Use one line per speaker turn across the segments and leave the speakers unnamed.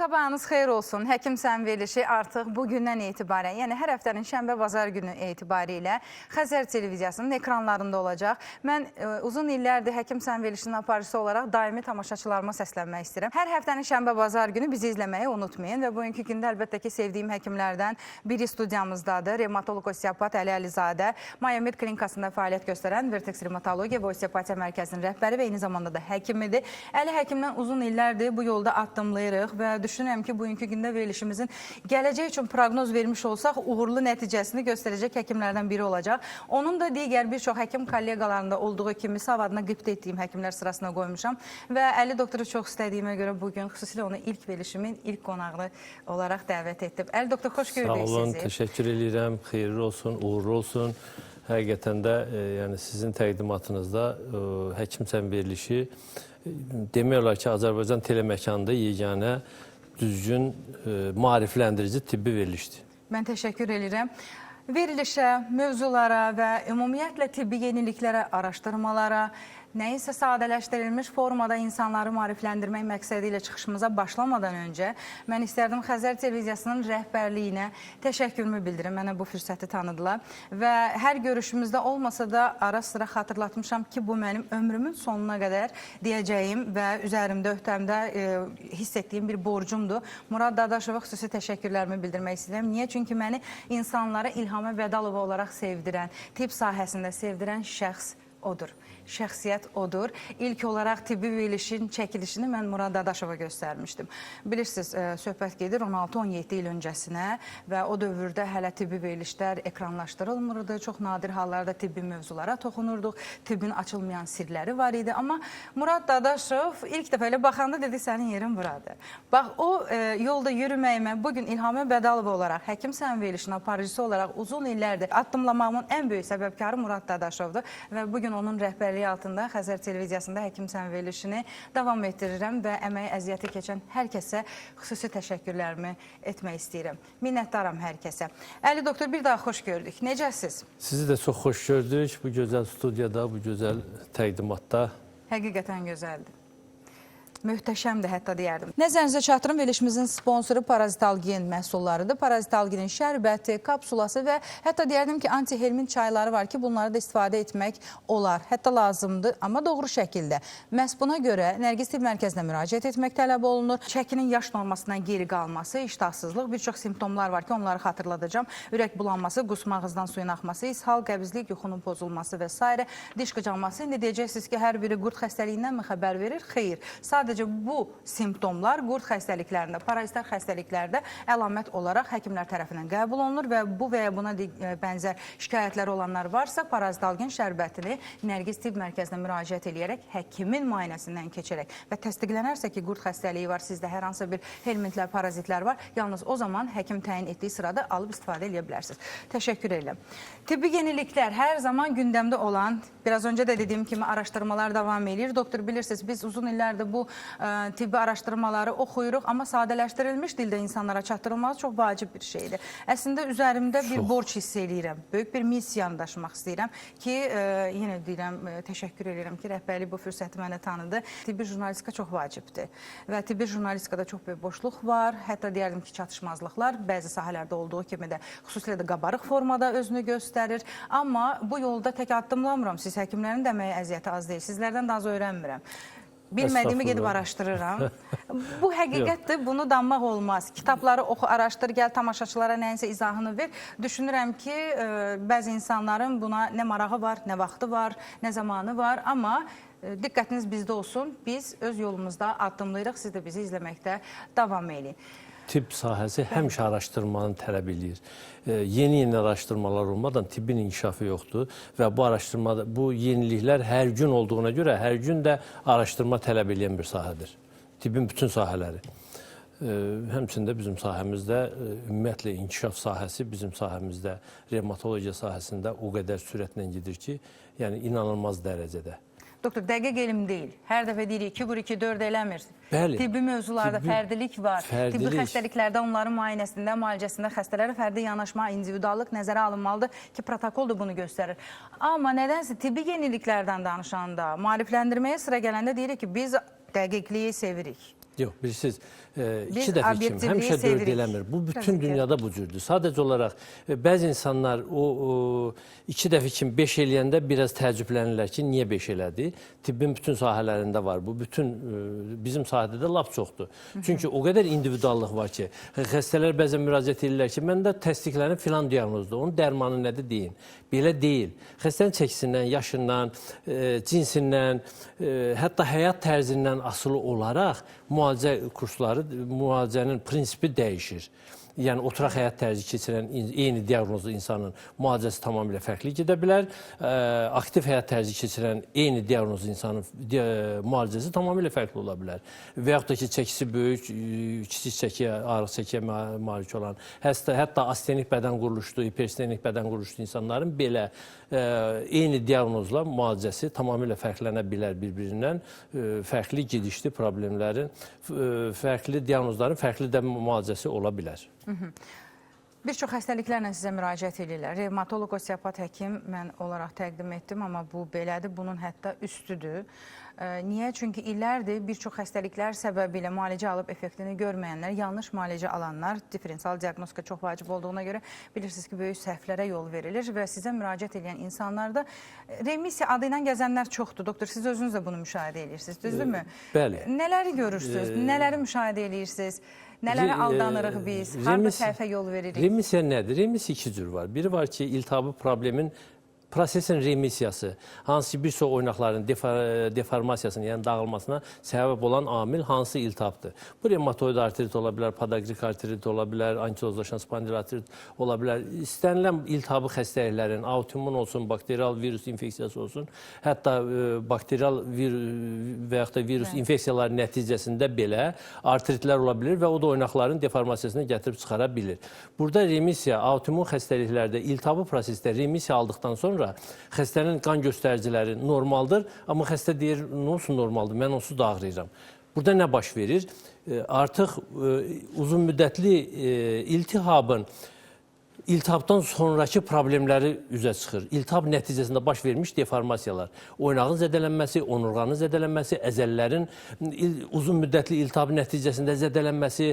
Sabahınız xeyir olsun. Həkim-sən verilişi artıq bugündən etibarən, yəni hər həftənin şənbə-bazar günü etibarilə Xəzər televiziyasının ekranlarında olacaq. Mən uzun illərdir Həkim-sən verilişinin aparıcısı olaraq daimi tamaşaçılarıma səslənmək istəyirəm. Hər həftənin şənbə-bazar günü bizi izləməyi unutmayın və bugünkü gündə əlbəttə ki, sevdiyim həkimlərdən biri studiyamızdadır. Revmatoloq osteopat Əli Əlizadə, Mayamed klinikasında fəaliyyət göstərən Vertex Revmatologiya və Osteopatiya Mərkəzinin rəhbəri və eyni zamanda da həkimidir. Əli həkimdən uzun illərdir bu yolda addımlayırıq və düşünürəm ki, bugünkü gündə verilişimizin gələcək üçün proqnoz vermiş olsaq, uğurlu nəticəsini göstərəcək həkimlərdən biri olacaq. Onun da digər bir çox həkim kolleqalarında olduğu kimi savadına qibtə etdiyim həkimlər sırasına qoymuşam və Əli doktoru çox istədiyimə görə bugün xüsusilə onu ilk verilişimin ilk qonağı olaraq dəvət etdim. Əli doktor, xoş gördük sizi.
Sağ olun, təşəkkür edirəm. Xeyirli olsun, uğurlu olsun. Həqiqətən də yəni sizin təqdimatınızda Həkim-sən verilişi demək olar ki, Azərbaycan teleməkanında yeganə düzgün maarifləndirici tibbi verilişdir.
Mən təşəkkür edirəm. Verilişə, mövzulara və ümumiyyətlə tibbi yeniliklərə, araşdırmalara, nəyinsə sadələşdirilmiş formada insanları maarifləndirmək məqsədi ilə çıxışımıza başlamadan öncə mən istərdim Xəzər televiziyasının rəhbərliyinə təşəkkürümü bildirim. Mənə bu fürsəti tanıdılar və hər görüşümüzdə olmasa da ara sıra xatırlatmışam ki, bu mənim ömrümün sonuna qədər deyəcəyim və üzərimdə, öhdəmdə hiss etdiyim bir borcumdur. Murad Dadaşova xüsusi təşəkkürlərimi bildirmək istəyirəm. Niyə? Çünki məni insanlara İlhamə Bədalova olaraq sevdirən, tibb sahəsində sevdirən şəxs odur. Şəxsiyyət odur. İlk olaraq tibbi verilişin çəkilişini mən Murad Dadaşova göstərmişdim. Bilirsiniz, söhbət gedir 16-17 il öncəsinə və o dövrdə hələ tibbi verilişlər ekranlaşdırılmırdı. Çox nadir hallarda tibbi mövzulara toxunurduq. Tibbin açılmayan sirləri var idi. Amma Murad Dadaşov ilk dəfə elə baxanda dedi, sənin yerin buradır. Bax, o yolda yürüməyimə bugün İlhamə Bədalova olaraq, Həkim-sən verilişinin aparıcısı olaraq uzun illərdir addımlamağımın ən böyük səbəbkarı Murad Dadaşovdur və bugün onun rəhbərliyi altında Xəzər televiziyasında Həkim-sən verilişini davam etdirirəm və əməyi əziyyəti keçən hər kəsə xüsusi təşəkkürlərimi etmək istəyirəm. Minnətdaram hər kəsə. Əli doktor, bir daha xoş gördük. Necəsiz?
Sizi də çox xoş gördük bu gözəl studiyada, bu gözəl təqdimatda.
Həqiqətən gözəldir. Möhtəşəmdir hətta deyərdim. Nəzərinizə çatdırım, verilişimizin sponsoru Parazitalgin məhsullarıdır. Parazitalginin şərbəti, kapsulası və hətta deyərdim ki, antihelmin çayları var ki, bunları da istifadə etmək olar. Hətta lazımdır, amma doğru şəkildə. Məhz buna görə Nərgiz Tibb Mərkəzinə müraciət etmək tələb olunur. Çəkinin yaş normasından geri qalması, iştahsızlıq, bir çox simptomlar var ki, onları xatırladacağım. Ürək bulanması, qusma, ağızdan suyun axması, ishal, qəbizlik, yuxunun pozulması və s. diş qıcanması. İndi deyəcəksiniz ki, hər biri qurd xəstəliyindən mi xəbər verir? Xeyr. Sadəcə bu simptomlar qurd xəstəliklərində, parazitar xəstəliklərdə əlamət olaraq həkimlər tərəfindən qəbul olunur və bu və ya buna bənzər şikayətləri olanlar varsa, Parazitalgin şərbətini Nərgiz Tibb Mərkəzinə müraciət edərək, həkimin müayinəsindən keçərək və təsdiqlənərsə ki, qurd xəstəliyi var, sizdə hər hansı bir helmintlər, parazitlər var, yalnız o zaman həkim təyin etdiyi sırada alıb istifadə edə bilərsiniz. Təşəkkür edirəm. Tibbi yeniliklər hər zaman gündəmdə olan, biraz öncə də dediyim kimi araşdırmalar davam edir. Doktor, bilirsiniz, biz uzun illərdir bu tibbi araşdırmaları oxuyuruq, amma sadələşdirilmiş dildə insanlara çatdırılması çox vacib bir şeydir. Əslində, üzərimdə bir borc hiss edirəm, böyük bir missiyanı daşımaq istəyirəm ki, yenə deyirəm, təşəkkür edirəm ki, rəhbərlik bu fürsəti mənə tanıdı. Tibbi jurnalistika çox vacibdir və tibbi jurnalistikada çox böyük boşluq var, hətta deyərdim ki, çatışmazlıqlar bəzi sahələrdə olduğu kimi də xüsusilə də qabarıq formada özünü göstərir. Amma bu yolda tək addımlamıram, siz həkimlərin də əməyi əziyyəti az deyil, sizlərdən də az öyrənmirəm. Bilmədiyimi gedib araşdırıram. Bu həqiqətdir, bunu danmaq olmaz. Kitabları oxu, araşdır, gəl tamaşaçılara nəyinsə izahını ver. Düşünürəm ki, bəzi insanların buna nə marağı var, nə vaxtı var, nə zamanı var. Amma diqqətiniz bizdə olsun, biz öz yolumuzda addımlayırıq, siz də bizi izləməkdə davam edin.
Tibb sahəsi həmişə araşdırmanı tələb edir. Yeni araşdırmalar olmadan tibbin inkişafı yoxdur və bu yeniliklər hər gün olduğuna görə hər gün də araşdırma tələb edən bir sahədir. Tibbin bütün sahələri. Həmçində bizim sahəmizdə ümumiyyətlə inkişaf sahəsi bizim sahəmizdə revmatologiya sahəsində o qədər sürətlə gedir ki, yəni inanılmaz dərəcədə.
Doktor, dəqiq elm deyil. Hər dəfə deyirik 2 vur 2 4 eləmir.
Bəli.
Tibbi mövzularda fərdilik var. Tibbi xəstəliklərdə, onların müayinəsində, müalicəsində xəstələrə fərdi yanaşma, individuallıq nəzərə alınmalıdır ki, protokol da bunu göstərir. Amma nədənsə tibbi yeniliklərdən danışanda, maarifləndirməyə sıra gələndə deyirik ki, biz dəqiqliyi sevirik.
Yox, bilirsiniz,
Biz
iki dəfə kim,
obyektivliyi
həmişə dörd
sevirik.
eləmir. Bu
Təbii
bütün
ki.
dünyada bu cürdür. Sadəcə olaraq bəzi insanlar o iki dəfə kim 5 eləyəndə biraz təəccüblənirlər ki, niyə 5 elədi? Tibbin bütün sahələrində var. Bu bütün bizim sahədə də lap çoxdur. Çünki o qədər individuallıq var ki, xəstələr bəzən müraciət edirlər ki, məndə təsdiqlənib filan diaqnozdur. Onun dərmanı nədir deyin. Belə deyil. Xəstənin çəkisindən, yaşından, cinsindən, hətta həyat tərzindən asılı olaraq müalicə kursları, müalicənin prinsipi dəyişir. Yəni, oturaq həyat tərzi keçirən eyni diaqnozlu insanın müalicəsi tamamilə fərqli gedə bilər. Aktiv həyat tərzi keçirən eyni diaqnozlu insanın müalicəsi tamamilə fərqli ola bilər. Və yaxud da ki, çəkisi böyük, kiçik çəkiyə, ağrı çəkiyə malik olan, hətta astenik bədən quruluşlu, hiperstenik bədən quruluşlu insanların belə eyni diaqnozla müalicəsi tamamilə fərqlənə bilər bir-birindən. Fərqli gedişli problemlərin, fərqli diaqnozların fərqli də müalicəsi ola bilər.
Bir çox xəstəliklərlə sizə müraciət edirlər. Revmatoloq, osteopat həkim mən olaraq təqdim etdim, amma bu belədir, bunun hətta üstüdür. Niyə? Çünki illərdir bir çox xəstəliklər səbəbilə müalicə alıb effektini görməyənlər, yanlış müalicə alanlar, diferensial diaqnostika çox vacib olduğuna görə bilirsiniz ki, böyük səhvlərə yol verilir və sizə müraciət edən insanlarda remisiya adı ilə gəzənlər çoxdur. Doktor, siz özünüz də bunu müşahidə edirsiniz, düzdürmü?
Bəli.
Nələri görürsünüz, nələri müşahidə edirsiniz? Nələrə aldanırıq biz? Harada səhvə yol veririk?
Remisiya nədir? Remisiya iki cür var. Biri var ki, iltihabı problemin prosesin remissiyası, hansı bir çox oynaqların deformasiyasına, yəni dağılmasına səbəb olan amil hansı iltihabdır? Bu revmatoid artrit ola bilər, podagrik artrit ola bilər, ankilozlaşan spondil artrit ola bilər. İstənilən iltihabı xəstəliklərin, autoimmun olsun, bakterial virus infeksiyası olsun, hətta bakterial və yaxud da virus infeksiyaları nəticəsində belə artritlər ola bilir və o da oynaqların deformasiyasını gətirib çıxara bilir. Burada remisiya, autoimmun xəstəliklərdə iltihabı prosesdə remisiya aldıqdan sonra xəstənin qan göstəriciləri normaldır, amma xəstə deyir, nə olsun normaldır, mən onsuz da ağrıyıram. Burada nə baş verir? Artıq uzun müddətli iltihabdan sonraki problemləri üzə çıxır. İltihab nəticəsində baş vermiş deformasiyalar, oynağın zədələnməsi, onurğanın zədələnməsi, əzəllərin uzun müddətli iltihab nəticəsində zədələnməsi,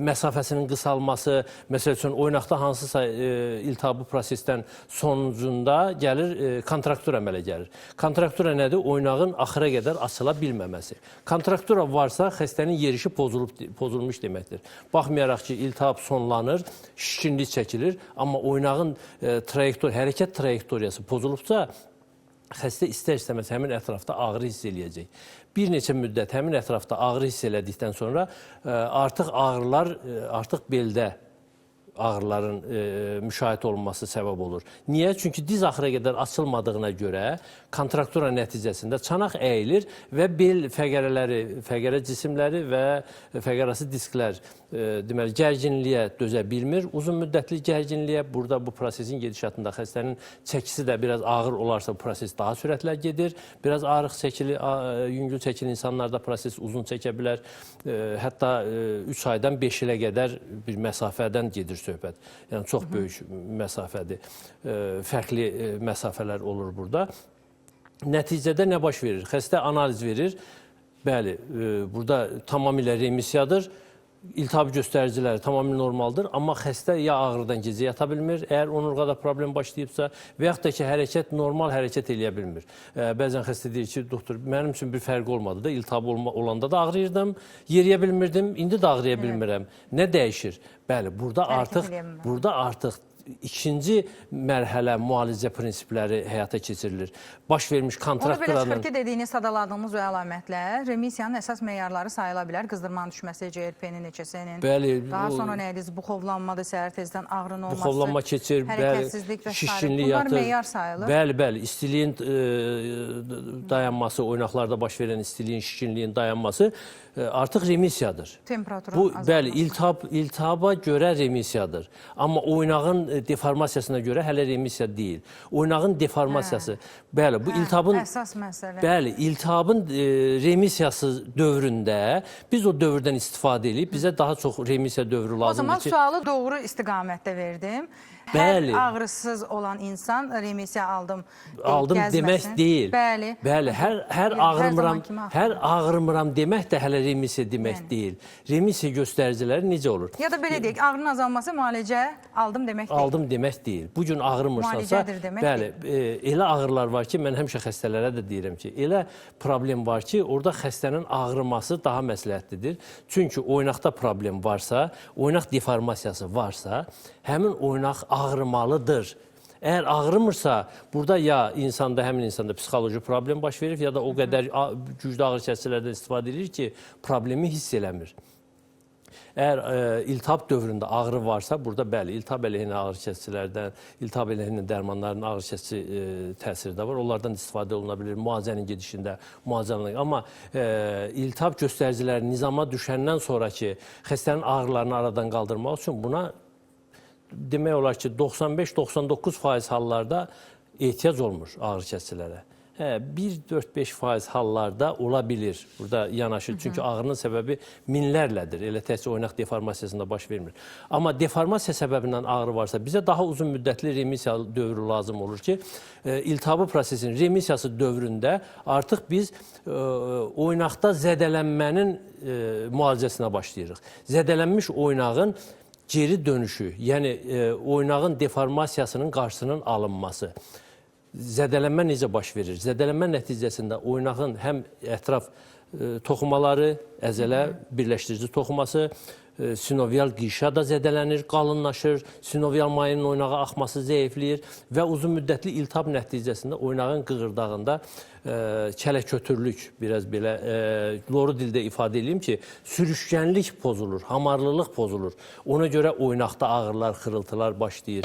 məsafəsinin qısalması, məsəl üçün, oynaqda hansısa iltihabı prosesdən sonucunda gəlir, kontraktura əmələ gəlir. Kontraktura nədir? Oynağın axıra qədər açıla bilməməsi. Kontraktura varsa, xəstənin yerişi pozulmuş deməkdir. Baxmayaraq ki, iltihab sonlanır, şişkinlik çəkilir, amma oynağın hərəkət trayektoriyası pozulubsa, xəstə istər-istəməz həmin ətrafda ağrı hiss eləyəcək. Bir neçə müddət həmin ətrafda ağrı hiss elədikdən sonra artıq ağrılar, artıq beldə ağrıların müşahidə olunması səbəb olur. Niyə? Çünki diz axıra qədər açılmadığına görə kontraktura nəticəsində çanaq əyilir və bel fəqərələri, fəqərə cisimləri və fəqərası disklər deməli, gərginliyə dözə bilmir. Uzun müddətli gərginliyə burada bu prosesin gedişatında xəstənin çəkisi də biraz ağır olarsa bu proses daha sürətlə gedir. Biraz ağrıq çəkili, yüngül çəkili insanlarda proses uzun çəkə bilər. Hətta 3 aydan 5 ilə qədər bir məsafədən gedir söhbət. Yəni, çox böyük məsafədir. Fərqli məsafələr olur burada. Nəticədə nə baş verir? Xəstə analiz verir. Bəli, burada tamamilə remisiyadır. İltihab göstəriciləri tamamilə normaldır, amma xəstə ya ağrıdan gecə yata bilmir, əgər onurğada problem başlayıbsa və yaxud da ki, hərəkət normal hərəkət eləyə bilmir. Bəzən xəstə deyir ki, doktor, mənim üçün bir fərqi olmadı da, iltihab olanda da ağrıyırdım, yeriyə bilmirdim, indi də ağrıya bilmirəm. Nə dəyişir? Bəli, burada artıq ikinci mərhələ müalicə prinsipləri həyata keçirilir. Baş vermiş kontrakturanın...
Onu belə çıxır ki, dediyiniz, sadaladığımız o əlamətlər remisiyanın əsas meyarları sayıla bilər. Qızdırmanın düşməsi, CRP-nin, HCC-nin, daha sonra nəyidir? Buxovlanmadır, səhər tezdən ağrının olması,
buxovlanma keçir,
hərəkətsizlik və s. Bunlar meyar sayılır.
Bəli, istiliyin dayanması, oynaqlarda baş verən istiliyin, şişkinliyin dayanması artıq remisiyadır.
Temperaturun azalması.
Bəli, iltihaba görə remisiyadır. Amma oynağın deformasiyasına görə hələ remisiya deyil. Oynağın deformasiyası, bəli, bu iltihabın
əsas məsələ.
Bəli, iltihabın remisiyası dövründə biz o dövrdən istifadə edib bizə daha çox remisiya dövrü
O zaman
lazımdır ki,
sualı doğru istiqamətdə verdim.
Bəli.
Hər ağrısız olan insan remisiya aldım
demək
gəzməsin.
deyil.
Bəli.
Bəli, hər ağrımıram demək də hələ remisiya demək deyil. Remisiya göstəriciləri necə olur?
Ya da belə deyək, ağrının azalması müalicə aldım demək deyil.
Aldım demək deyil. Bu gün ağrımırsansa,
Müalicədir demək
bəli, elə ağrılar var ki, mən həmişə xəstələrə də deyirəm ki, elə problem var ki, orada xəstənin ağrıması daha məsləhətlidir. Çünki oynaqda problem varsa, oynaq deformasiyası varsa, həmin oynaq ağrımalıdır. Əgər ağrımırsa, burada ya həmin insanda psixoloji problem baş verir, ya da o qədər güclü ağrı kəsicilərdən istifadə edir ki, problemi hiss eləmir. Əgər iltihab dövründə ağrı varsa, burada bəli, iltihab əleyhinə ağrı kəsicilərdən, iltihab əleyhinə dərmanların ağrı kəsici təsiri də var. Onlardan istifadə oluna bilir müalicənin gedişində, müalicənin. Amma iltihab göstəriciləri nizama düşəndən sonraki xəstənin ağrılarını aradan qaldırmaq üçün buna demək olar ki, 95-99% hallarda ehtiyac olmur ağrı kəsicilərə. 1-4-5% hallarda ola bilir burada yanaşır. Çünki ağrının səbəbi minlərlədir. Elə təhsil oynaq deformasiyasında baş vermir. Amma deformasiya səbəbindən ağrı varsa, bizə daha uzun müddətli remisiya dövrü lazım olur ki, iltihabı prosesinin remissiyası dövründə artıq biz oynaqda zədələnmənin müalicəsinə başlayırıq. Zədələnmiş oynağın geri dönüşü, yəni oynağın deformasiyasının qarşısının alınması. Zədələnmə necə baş verir? Zədələnmə nəticəsində oynağın həm ətraf toxumaları, əzələ birləşdirici toxuması, sinovial qişa da zədələnir, qalınlaşır, sinovial mayının oynağa axması zəifləyir və uzun müddətli iltihab nəticəsində oynağın qığırdağında kələkötürlük, biraz belə loru dildə ifadə edeyim ki, sürüşkənlik pozulur, hamarlılıq pozulur. Ona görə oynaqda ağrılar, xırıltılar başlayır.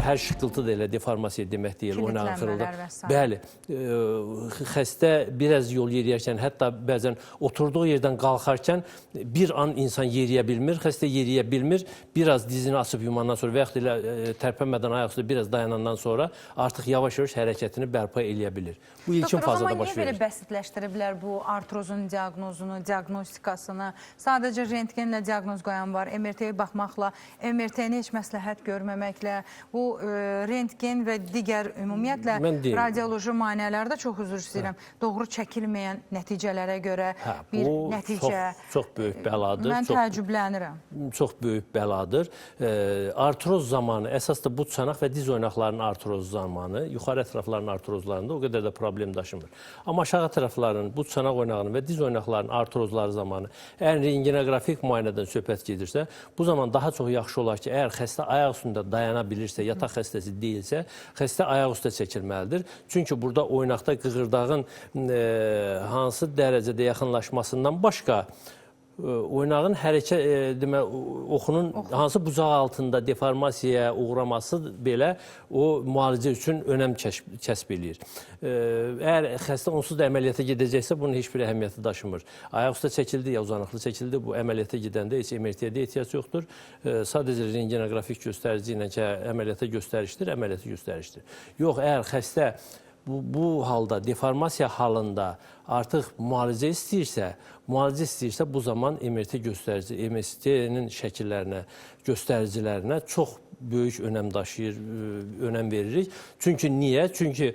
Hər şıqqıltı da elə deformasiya demək deyil, oynağın xırıldı. Bəli, xəstə biraz yol yeriyərkən, hətta bəzən oturduğu yerdən qalxarkən bir an insan yeriyə bilmir, xəstə yeriyə bilmir, biraz dizini açıb yumandan sonra və yaxud elə tərpənmədən ayaq üstə biraz dayanandan sonra artıq yavaş-yavaş hərəkətini bərpa eləyə bilir. Bu ilkin fazada baş verir.
Niyə belə bəsitləşdiriblər bu artrozun diaqnozunu, diaqnostikasını? Sadəcə rentgenlə diaqnoz qoyan var, MRT-yə baxmaqla, MRT-ni heç məsləhət görməməklə, bu rentgen və digər ümumiyyətlə radioloji müayinələrdə çox üzr istəyirəm, doğru çəkilməyən nəticələrə görə bir nəticə.
Çox böyük bəladır.
Mən təəccüblənirəm.
Çox böyük bəladır. Artroz zamanı, əsas da but çanaq və diz oynaqlarının artroz zamanı, yuxarı ətraflarının artrozlarında o qədər də problem daşımır. Amma aşağı tərəflərin, but çanaq oynağının və diz oynaqlarının artrozları zamanı, əgər rentgenografik müayinədən söhbət gedirsə, bu zaman daha çox yaxşı olar ki, əgər xəstə ayaq üstündə dayana bilirsə, yataq xəstəsi deyilsə, xəstə ayaq üstə çəkilməlidir. Çünki burada oynaqda qığırdağın hansı dərəcədə yaxınlaşmasından başqa oynağın oxunun hansı bucaq altında deformasiyaya uğraması belə o müalicə üçün önəm kəsb eləyir. Əgər xəstə onsuz da əməliyyata gedəcəksə, bunun heç bir əhəmiyyəti daşımır. Ayaq üstə çəkildi, ya uzanıqlı çəkildi, bu əməliyyata gedəndə heç MRT-yə ehtiyac yoxdur. Sadəcə rentgenografik göstərici ilə ki, əməliyyata göstərişdir, əməliyyata göstərişdir. Yox, əgər xəstə bu halda, deformasiya halında artıq müalicə istəyirsə bu zaman MRT göstərici, MST-nin şəkillərinə, göstəricilərinə çox böyük önəm daşıyır, önəm veririk. Çünki niyə? Çünki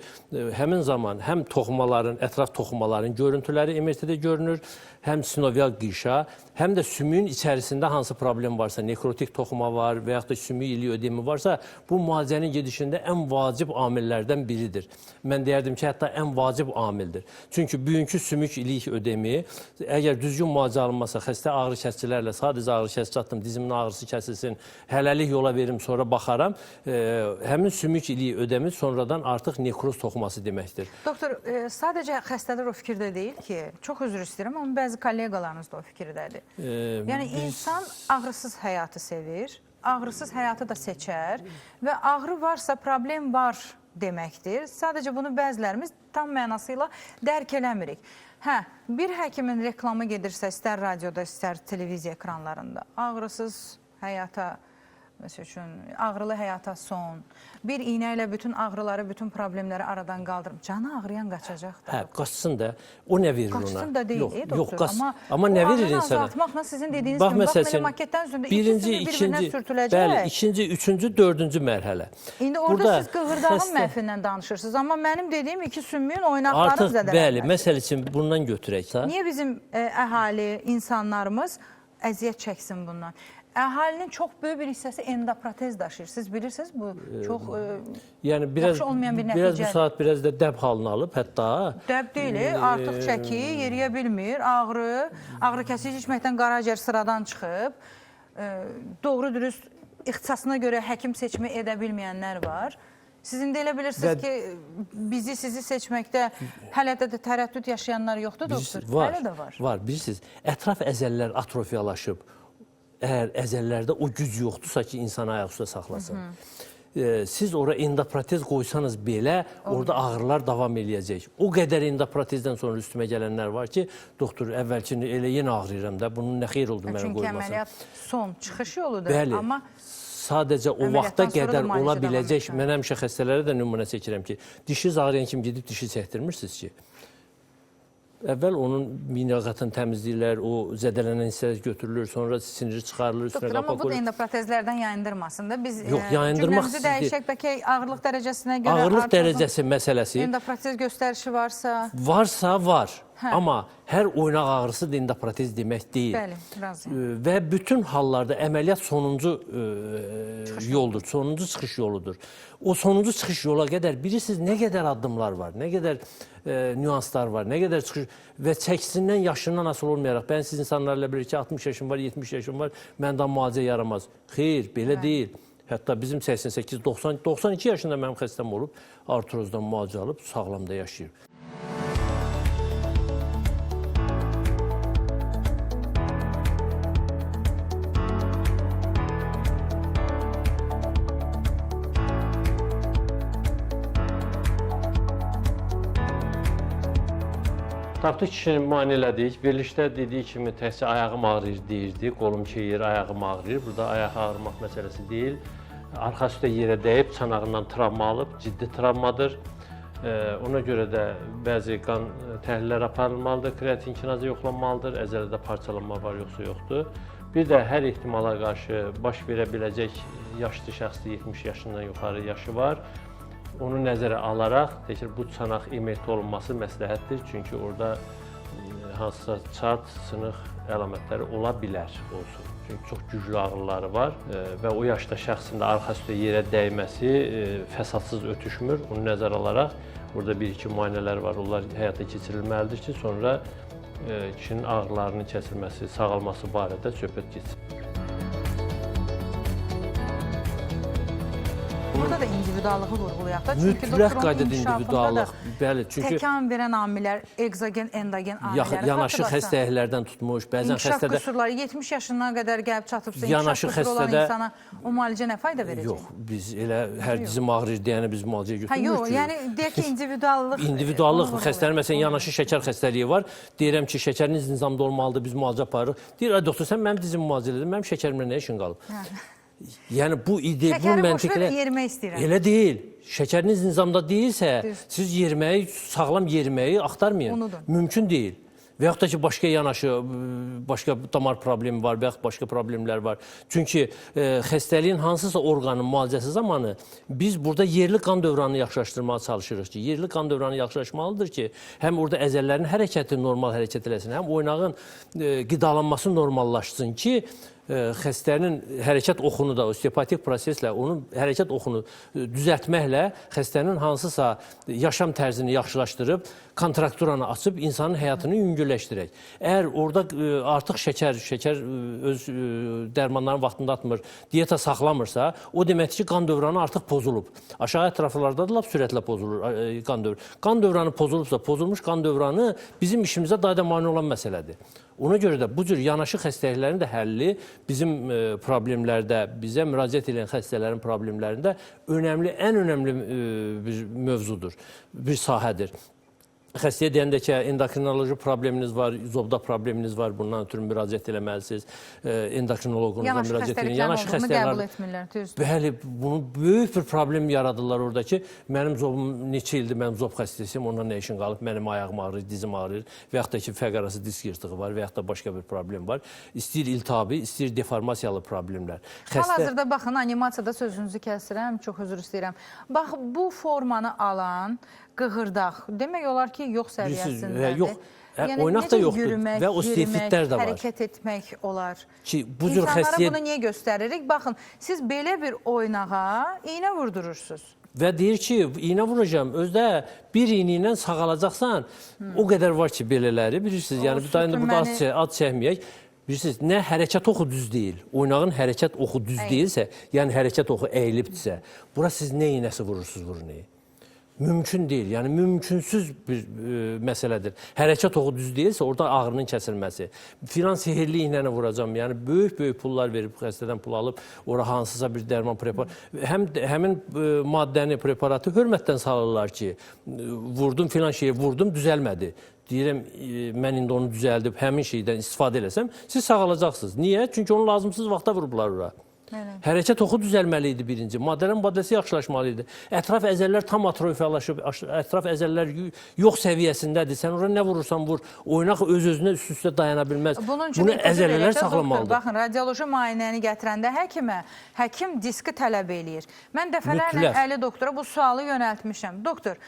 həmin zaman həm toxumaların, ətraf toxumaların görüntüləri MRT-də görünür, həm sinovial qişa, həm də sümüyün içərisində hansı problem varsa, nekrotik toxuma var və yaxud da sümük iliyi ödemi varsa, bu müalicənin gedişində ən vacib amillərdən biridir. Mən deyərdim ki, hətta ən vacib amildir. Çünki bugünkü sümük ilik ödemi, əgər düzgün müalicə alınmasa, xəstə ağrı kəsicilərlə, sadəcə ağrı kəsici atdım, dizimin ağrısı kəsilsin, hələlik yola verim, sonra baxaram, həmin sümük iliyi ödemi sonradan artıq nekroz toxuması deməkdir.
Doktor, sadəcə xəstələr o fikirdə deyil ki, çox üzr istəyirəm, amma bəzi kolleqalarınız da o fikirdədir. Yəni, insan ağrısız həyatı sevir, ağrısız həyatı da seçər və ağrı varsa problem var deməkdir. Sadəcə bunu bəzilərimiz tam mənasıyla dərk eləmirik. Bir həkimin reklamı gedirsə, istər radioda, istər televiziya ekranlarında, ağrısız həyata, məsəl üçün, ağrılı həyata son, bir iynə ilə bütün ağrıları, bütün problemləri aradan qaldırım. Canı ağrıyan qaçacaqdır.
Hə, qaçsın da, o nə verir ona?
Qaçsın da deyil, doktor.
Yox, qaçsın. Amma nə verir insana?
O ağrını azaltmaqla sizin dediyiniz kimi, bax, belə maketdən üzründə ikisini bir-birinə sürtüləcək.
Bəli, ikinci, üçüncü, dördüncü mərhələ.
İndi orada siz qığırdağın məhfindən danışırsınız, amma mənim dediyim iki sümüyün oynaqları zədələnməkdir.
Bəli, məsəl üçün bundan götürək.
Niyə bizim əhali, insanlarımız əziyyət çəksin bundan? Əhalinin çox böyük bir hissəsi endoprotez daşıyır. Siz bilirsiniz, bu çox yaxşı olmayan bir nəticə.
Biraz bu saat biraz da dəb halını alıb, hətta.
Dəb deyil, artıq çəki, yeriyə bilmir, ağrı kəsici içməkdən qaracər sıradan çıxıb, doğru dürüst ixtisasına görə həkim seçimi edə bilməyənlər var. Siz indi elə bilirsiniz ki, bizi, sizi seçməkdə hələ də tərəddüd yaşayanlar yoxdur, doktor? Hələ də var.
Var, bilirsiniz, ətraf əzəllər atrofiyalaşıb, əgər əzəllərdə o güc yoxdursa ki, insanı ayaq üstə saxlasın. Siz ora endoprotez qoysanız belə, orada ağrılar davam eləyəcək. O qədər endoprotezdən sonra üstümə gələnlər var ki, doktor, əvvəlki elə yenə ağrıyıram da, bunun nə xeyir oldu mənə qoymasın.
Çünki əməliyyat son çıxış yoludur.
Bəli, sadəcə o vaxta qədər ola biləcək. Mən həmişə xəstələrə də nümunə çəkirəm ki, dişiniz ağrıyan kimi gedib dişi çəkdirmirsiniz ki, əvvəl onun mineqatını təmizləyirlər, o zədələnən hissələr götürülür, sonra siniri çıxarılır, üstünə qapaq
qoyulur. Amma bu endoprotezlərdən yayındırmasın da. Biz
cümləmizi
dəyişək, bəlkə ağırlıq dərəcəsinə görə
ağırlıq dərəcəsi məsələsi
endoprotez göstərişi varsa?
Varsa, var. Amma hər oynaq ağrısı da endoprotez demək deyil.
Bəli, razıyam.
Və bütün hallarda əməliyyat sonuncu yoldur, sonuncu çıxış yoludur. O sonuncu çıxış yola qədər bilirsiniz nə qədər addımlar var, nə qədər nüanslar var, nə qədər çıxış və çəkisindən, yaşından asılı olmayaraq, ben siz insanlarla bilir ki, 60 yaşım var, 70 yaşım var, məndən müalicə yaramaz. Xeyr, belə deyil. Hətta bizim 88, 90, 92 yaşında mənim xəstəm olub, artrozdan müalicə alıb, sağlamda yaşayır. Tapdıq kişini müayinə elədik. Verilişdə dediyi kimi təhsil ayağım ağrıyır deyirdi. Qolum keyir, ayağım ağrıyır. Burada ayaq ağrımaq məsələsi deyil. Arxa üstə yerə dəyib, çanağından travma alıb, ciddi travmadır. Ona görə də bəzi qan təhlilləri aparılmalıdır, kreatin kinazı yoxlanmalıdır, əzələdə parçalanma var yoxsa yoxdur. Bir də hər ehtimala qarşı baş verə biləcək yaşlı şəxsdə 70 yaşından yuxarı yaşı var. Onu nəzərə alaraq, bu çanaq MRT olunması məsləhətdir. Çünki orada hansısa çat, sınıq əlamətləri ola bilər olsun. Çünki çox güclü ağrıları var və o yaşda şəxsin də arxa üstə yerə dəyməsi fəsadsız ötüşmür. Onu nəzərə alaraq, burada bir-iki müayinələr var, onlar həyata keçirilməlidir ki, sonra kişinin ağrılarının kəsilməsi, sağalması barədə söhbət geçsin.
Burada da individuallığı vurğulayaq da.
Mütləq qaydada individuallıq. Bəli, çünki
təkan verən amillər, egzogen, endogen amillər.
Yanaşıq xəstəliklərdən tutmuş, bəzən xəstədə...
İnkişaf qüsurları 70 yaşından qədər gəlib çatıbsa,
yanaşıq
inkişaf qüsuru olan
xəstədə
insana o müalicə nə fayda verəcək?
Yox, biz elə hər dizim ağrıyır deyəni biz müalicəyə götürmürük.
Yox, yəni deyək ki, individuallıq...
İndividuallıq xəstələr, məsələn, yanaşı şəkər xəstəliyi var. Deyirəm ki, şəkəriniz nizamda olmalıdır, biz müalicə aparırıq. Deyir, doktor, sən mənim dizimi müalicə edin, mənim şəkərimlə nə işin qalıb? Yəni bu ide, bu
Şəkəri boş
məntiqlə
ver, yerimək istəyirəm.
elə deyil. Şəkəriniz nizamda deyilsə,
Düz.
siz yeriməyi, sağlam yeriməyi axtarmayın.
Unudun.
Mümkün deyil. Və yaxud da ki, başqa yanaşı, başqa damar problemi var və yaxud başqa problemlər var. Çünki xəstəliyin hansısa orqanın müalicəsi zamanı biz burada yerli qan dövranını yaxşılaşdırmağa çalışırıq ki, yerli qan dövranı yaxşılaşmalıdır ki, həm orada əzələlərin hərəkəti normal hərəkət eləsin, həm oynağın qidalanması normallaşsın ki, xəstənin hərəkət oxunu da osteopatik proseslə, onun hərəkət oxunu düzəltməklə xəstənin hansısa yaşam tərzini yaxşılaşdırıb, kontrakturanı açıb insanın həyatını yüngülləşdirək. Əgər orada artıq şəkər öz dərmanların vaxtında atmır, diyeta saxlamırsa, o deməkdir ki, qan dövranı artıq pozulub. Aşağı ətraflarda da lap sürətlə pozulur qan dövranı. Qan dövranı pozulubsa, pozulmuş qan dövranı bizim işimizə daha da mane olan məsələdir. Ona görə də bu cür yanaşı xəstəliklərin də həlli bizim problemlərdə, bizə müraciət edən xəstələrin problemlərində önəmli, ən önəmli bir mövzudur, bir sahədir. Xəstəyə deyəndə ki, endokrinoloji probleminiz var, zobda probleminiz var, bundan ötürü müraciət eləməlisiniz, endokrinoloqunuza müraciət edin.
Yanaşı xəstəliklərin qəbul etmirlər, düzdür.
Bəli, bunun böyük bir problem yaradırlar orada ki, mənim zobum neçə ildir, mənim zob xəstəsiyim, ondan nə işin qalıb, mənim ayağım ağrır, dizim ağrır və yaxud da ki, fəq arası disk yırtığı var və yaxud da başqa bir problem var. İstəyir iltihabi, istəyir deformasiyalı problemlər.
Hal-hazırda baxın, animasiyada sözünüzü kəsirəm, çox üzr istəyirəm. Bax, bu formanı alan qığırdaq, demək olar ki, yox səviyyəsindədir.
Yox, oynaq da yoxdur
yürümək,
və osteofitlər də var.
Hərəkət etmək olar.
Ki, bu cür
İnsanlara bunu niyə göstəririk? Baxın, siz belə bir oynağa iynə vurdurursunuz.
Və deyir ki, iynə vuracağım, özdə bir iynə ilə sağalacaqsan, o qədər var ki, belələri, bilirsiniz, yəni burada ad çəkməyək. Bilirsiniz, nə hərəkət oxu düz deyil, oynağın hərəkət oxu düz deyilsə, yəni hərəkət oxu əyilibdirsə, bura siz nə iynəsi vurursunuz, vurun. Mümkün deyil, yəni mümkünsüz bir məsələdir. Hərəkət oxu düz deyilsə, orada ağrının kəsilməsi. Filan sehirli iynəni vuracam, yəni böyük pullar verib, xəstədən pul alıb, ora hansısa bir dərman preparat. Həmin maddəni, preparatı hörmətdən salırlar ki, vurdum filan şeyi, vurdum, düzəlmədi. Deyirəm, mən indi onu düzəldib, həmin şeydən istifadə eləsəm, siz sağalacaqsınız. Niyə? Çünki onu lazımsız vaxta vurublar ora. Hərəkət oxu düzəlməli idi birinci. Maddələrin maddəsi yaxşılaşmalı idi. Ətraf əzəllər tam atrofiyalaşıb, ətraf əzəllər yox səviyyəsindədir. Sən oraya nə vurursan vur, oynaq öz-özünə üst-üstə dayana bilməz. Bunu əzələlər saxlamalıdır.
Baxın, radioloji müayinəni gətirəndə həkimə, həkim diski tələb eləyir. Mən dəfələrlə Əli doktora bu sualı yönəltmişəm. Doktor,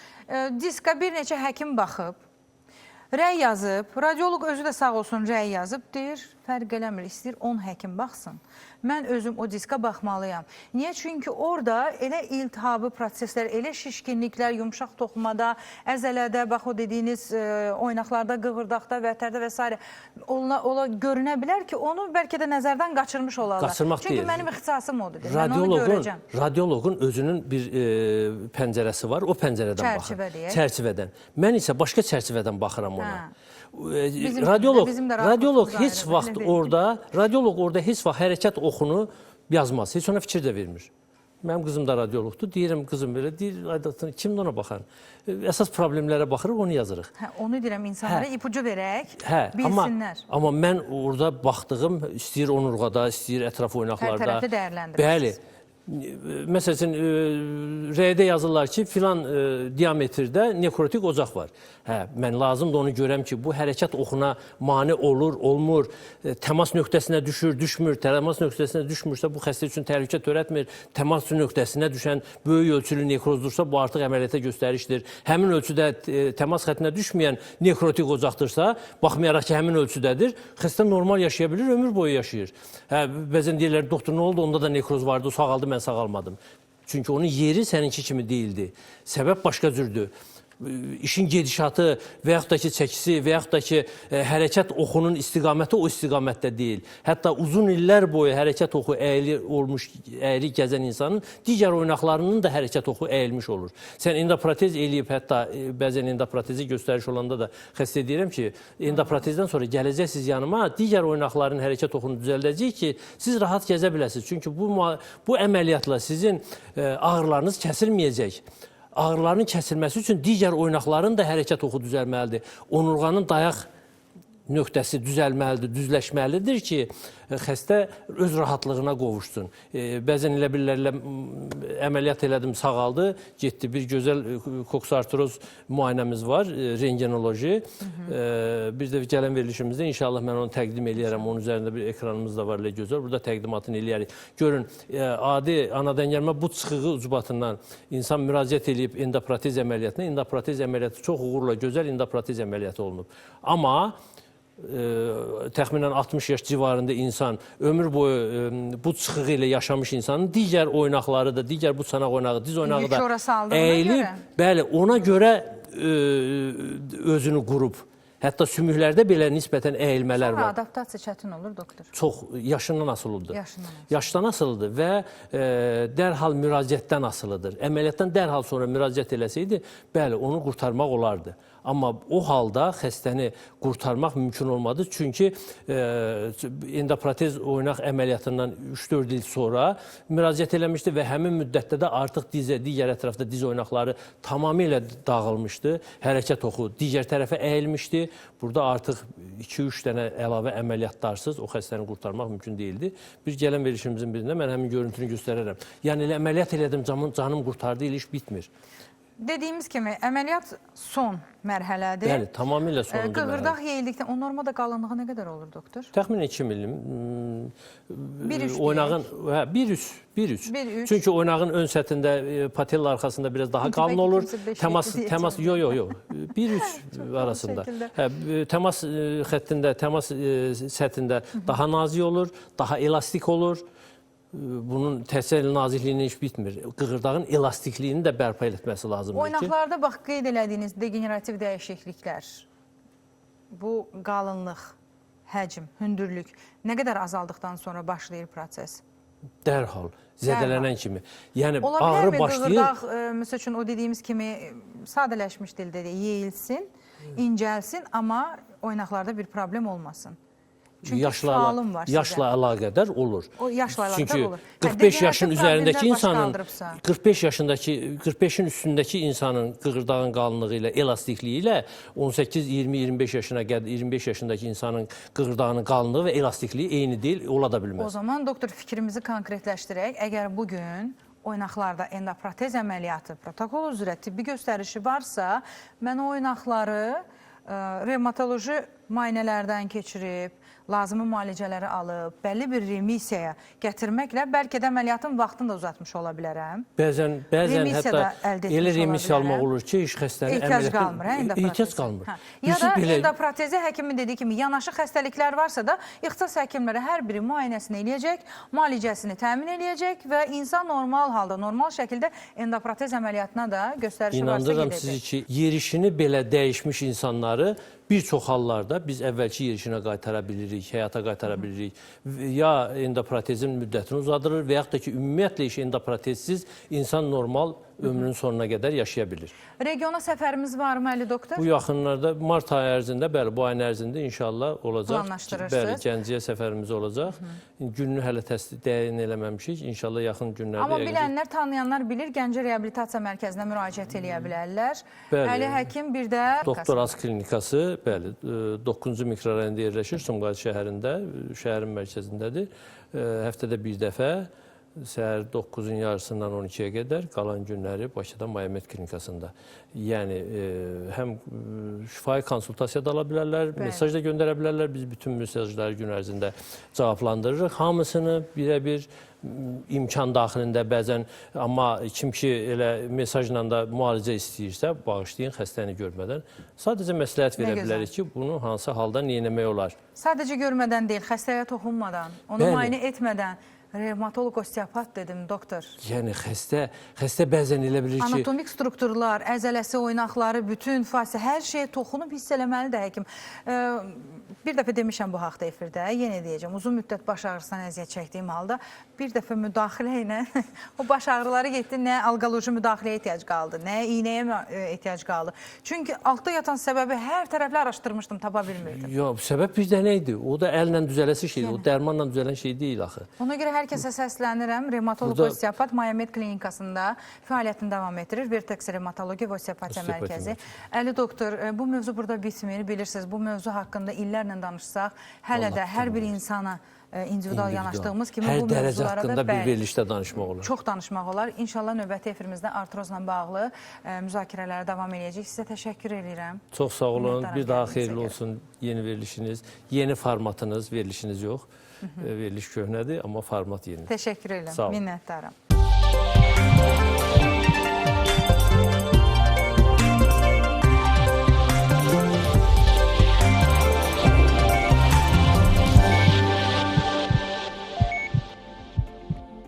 diska bir neçə həkim baxıb, rəy yazıb, radioloq özü də sağ olsun rəy yazıb, deyir, fərq eləmir, istəyir 10 həkim baxsın. Mən özüm o diska baxmalıyam. Niyə? Çünki orada elə iltihabı proseslər, elə şişkinliklər, yumşaq toxumada, əzələdə, bax o dediyiniz oynaqlarda, qığırdaqda, vətərdə və s. Ola görünə bilər ki, onu bəlkə də nəzərdən qaçırmış olarlar.
Qaçırmaq deyil.
Çünki mənim ixtisasım odur. Mən onu görəcəm.
Radioloqun özünün bir pəncərəsi var, o pəncərədən baxır. Çərçivədən. Mən isə başqa çərçivədən baxıram ona. Radioloq heç vaxt orada heç vaxt hərəkət oxunu yazmaz. Heç ona fikir də vermir. Mənim qızım da radioloqdur. Deyirəm, qızım belə, deyir, kimdə ona baxar? Əsas problemlərə baxırıq, onu yazırıq.
Onu deyirəm, insanlara ipucu verək, bilsinlər.
Amma mən orada baxdığım, istəyir onurğada, istəyir ətraf oynaqlarda.
Hər tərəfli dəyərləndirirsiniz.
Bəli. Məsələn, rəydə yazırlar ki, filan diametrdə nekrotik ocaq var. Mən lazımdır onu görəm ki, bu hərəkət oxuna mane olur, olmur, təmas nöqtəsinə düşür, düşmür, təmas nöqtəsinə düşmürsə, bu xəstə üçün təhlükə törətmir, təmas nöqtəsinə düşən böyük ölçülü nekrozdursa, bu artıq əməliyyata göstərişdir. Həmin ölçüdə təmas xəttinə düşməyən nekrotik ocaqdırsa, baxmayaraq ki, həmin ölçüdədir, xəstə normal yaşaya bilir, ömür boyu yaşayır. Bəzən deyirlər, doktor, nə oldu, onda da nekroz vardı, o sağaldı, mən sağalmadım. Çünki onun yeri səninki kimi deyildi. Səbəb başqa cürdür. İşin gedişatı və yaxud da ki, çəkisi və yaxud da ki, hərəkət oxunun istiqaməti o istiqamətdə deyil. Hətta uzun illər boyu hərəkət oxu əyri gəzən insanın digər oynaqlarının da hərəkət oxu əyilmiş olur. Sən endoprotez eləyib, hətta bəzən endoprotezi göstəriş olanda da xəstə deyirəm ki, endoprotezdən sonra gələcəksiniz yanıma, digər oynaqların hərəkət oxunu düzəldəcək ki, siz rahat gəzə biləsiniz. Çünki bu əməliyyatla sizin ağrılarınız kəsilməyəcək. Ağrıların kəsilməsi üçün digər oynaqların da hərəkət oxu düzəlməlidir. Onurğanın dayaq nöqtəsi düzəlməlidir, düzləşməlidir ki, xəstə öz rahatlığına qovuşsun. Bəzən elə bilirlər, əməliyyat elədim, sağaldı, getdi. Bir gözəl koksartroz müayinəmiz var, rengenoloji. Biz də gələn verilişimizdə inşallah mən onu təqdim eləyərəm. Onun üzərində bir ekranımız da var, elə gözəl. Burada təqdimatını eləyərik. Görün, adi anadan gəlmə bu çıxığı ucbatından insan müraciət edib endoprotez əməliyyatına. Endoprotez əməliyyatı çox uğurla gözəl endoprotez əməliyyatı olunub. Amma təxminən 60 yaş civarında insan, ömür boyu bu çıxığı ilə yaşamış insanın digər oynaqları da, digər bu çanaq oynağı, diz oynağı da əyilib, bəli, ona görə özünü qurub. Hətta sümüklərdə belə nisbətən əyilmələr var.
Sonra adaptasiya çətin olur, doktor.
Çox, yaşından asılıdır. Yaşdan asılıdır və dərhal müraciətdən asılıdır. Əməliyyatdan dərhal sonra müraciət eləsəydi, bəli, onu qurtarmaq olardı. Amma o halda xəstəni qurtarmaq mümkün olmadı. Çünki endoprotez oynaq əməliyyatından 3-4 il sonra müraciət eləmişdi və həmin müddətdə də artıq digər ətrafda diz oynaqları tamamilə dağılmışdı. Hərəkət oxu digər tərəfə əyilmişdi. Burada artıq 2-3 dənə əlavə əməliyyatlarsız o xəstəni qurtarmaq mümkün deyildi. Bir gələn verilişimizin birində mən həmin görüntünü göstərərəm. Yəni elə əməliyyat elədim, canım qurtardı, il iş bitmir.
Dediyimiz kimi, əməliyyat son mərhələdir.
Bəli, tamamilə sonuncu mərhələ.
Qığırdaq yeyildikdə, o normada qalınlığı nə qədər olur, doktor?
Təxminən 2 milim.
1-3
oynağın, 1-3. Çünki oynağın ön səthində, patella arxasında biraz daha qalın olur. Təmas, yox. 1-3 arasında. Təmas xəttində, təmas səthində daha nazik olur, daha elastik olur. Bunun təsir nazikliyinə iş bitmir. Qığırdağın elastikliyini də bərpa etməsi lazımdır ki.
Oynaqlarda bax, qeyd elədiyiniz degenerativ dəyişikliklər, bu qalınlıq, həcm, hündürlük nə qədər azaldıqdan sonra başlayır proses?
Dərhal, zədələnən kimi. Yəni,
ağrı
başlayır.
Ola bilər mi qığırdaq, məsəl üçün o dediyimiz kimi sadələşmiş dildə yeyilsin, incəlsin, amma oynaqlarda bir problem olmasın? Çünki sualım var sizə.
Yaşla əlaqədar olur.
O yaşla əlaqədar olur.
Çünki 45 yaşın üzərindəki insanın, 45-in üstündəki insanın qığırdağın qalınlığı ilə, elastikliyi ilə 18-20-25 yaşına qədər, 25 yaşındakı insanın qığırdağının qalınlığı və elastikliyi eyni deyil, ola da bilməz.
O zaman doktor fikrimizi konkretləşdirək. Əgər bugün oynaqlarda endoprotez əməliyyatı protokol üzrə tibbi göstərişi varsa, mən o oynaqları revmatoloji müayinələrdən keçirib, lazımi müalicələri alıb, bəlli bir remissiyaya gətirməklə bəlkə də əməliyyatın vaxtını da uzatmış ola bilərəm.
Bəzən hətta elə remissiya almaq olur ki, iş xəstəni
ehtiyac qalmır,
ehtiyac qalmır.
Ya da endoprotezi həkimin dediyi kimi yanaşı xəstəliklər varsa da ixtisas həkimləri hər biri müayinəsini eləyəcək, müalicəsini təmin eləyəcək və insan normal halda, normal şəkildə endoprotez əməliyyatına da göstərişi varsa gedəcək.
İnandırıram sizi ki, yerişini belə dəyişmiş insanları bir çox hallarda biz əvvəlki yerişinə qaytara bilirik, həyata qaytara bilirik. Ya endoprotezin müddətini uzadırır və yaxud da ki, ümumiyyətlə endoprotezsiz insan normal ömrünün sonuna qədər yaşaya bilir.
Regiona səfərimiz var mı, Əli doktor?
Bu yaxınlarda, mart ayı ərzində, bəli, bu ayın ərzində inşallah olacaq.
Planlaşdırırsınız.
Bəli, Gəncəyə səfərimiz olacaq. Gününü hələ təyin eləməmişik. İnşallah yaxın günlərdə.
Amma bilənlər, tanıyanlar bilir, Gəncə Reabilitasiya Mərkəzinə müraciət eləyə bilərlər. Əli həkim bir də...
Doktor Az klinikası, bəli, 9-cu mikrorayonda yerləşir, Sumqayıt şəhərində, şəhərin mərkəzindədir. Həftədə bir dəfə, səhər 9-un yarısından 12-yə qədər, qalan günləri Bakıda Mayamet klinikasında. Yəni, həm şifahi konsultasiya da ala bilərlər, mesaj da göndərə bilərlər. Biz bütün mesajları gün ərzində cavablandırırıq. Hamısını birə-bir imkan daxilində bəzən, amma kim ki elə mesajla da müalicə istəyirsə, bağışlayın xəstəni görmədən. Sadəcə məsləhət verə bilərik ki, bunu hansı halda neyləmək olar?
Sadəcə görmədən deyil, xəstəyə toxunmadan, onu müayinə etmədən. Revmatolog, osteopat dedim, doktor.
Yəni, xəstə bəzən elə bilir ki...
Anatomik strukturlar, əzələsi, oynaqları, bütün fasilə, hər şeyə toxunub hiss eləməlidir həkim. Bir dəfə demişəm bu haqda efirdə, yenə deyəcəm, uzun müddət baş ağrısından əziyyət çəkdiyim halda bir dəfə müdaxilə ilə o baş ağrıları getdi, nə alqoloji müdaxiləyə ehtiyac qaldı, nə iynəyə ehtiyac qaldı. Çünki altda yatan səbəbi hər tərəflə araşdırmışdım, tapa bilmirdim.
Yox, səbəb bir dənə idi. O da əllə düzələsi şeydir, o dərmanla düzələn şey deyil axı.
Ona görə hər kəsə səslənirəm. Revmatoloq
Burada-
osteopat Mayamed klinikasında fəaliyyətini davam etdirir. Vertex Revmatologiya və Osteopatiya
Osteopatiya
Mərkəzi. Əli doktor, bu mövzu burada bitmir. Bilirsiniz, bu mövzu haqqında illərlə danışsaq, hələ də hər bir insana individual yanaşdığımız kimi
hər
bu
dərəcə
mövzulara
haqqında
da
bir verilişdə danışmaq olar.
çox danışmaq olar. İnşallah növbəti efirimizdə artrozla bağlı müzakirələrə davam edəcəyik. Sizə təşəkkür edirəm.
Çox sağ olun.
Minnətdaram
Bir daha
gəldiyinizə
xeyirli
görə.
olsun yeni verilişiniz. Yeni formatınız, verilişiniz yox. Veriliş köhnədir, amma format yenidir.
Təşəkkür edirəm.
Sağ olun.
Minnətdaram.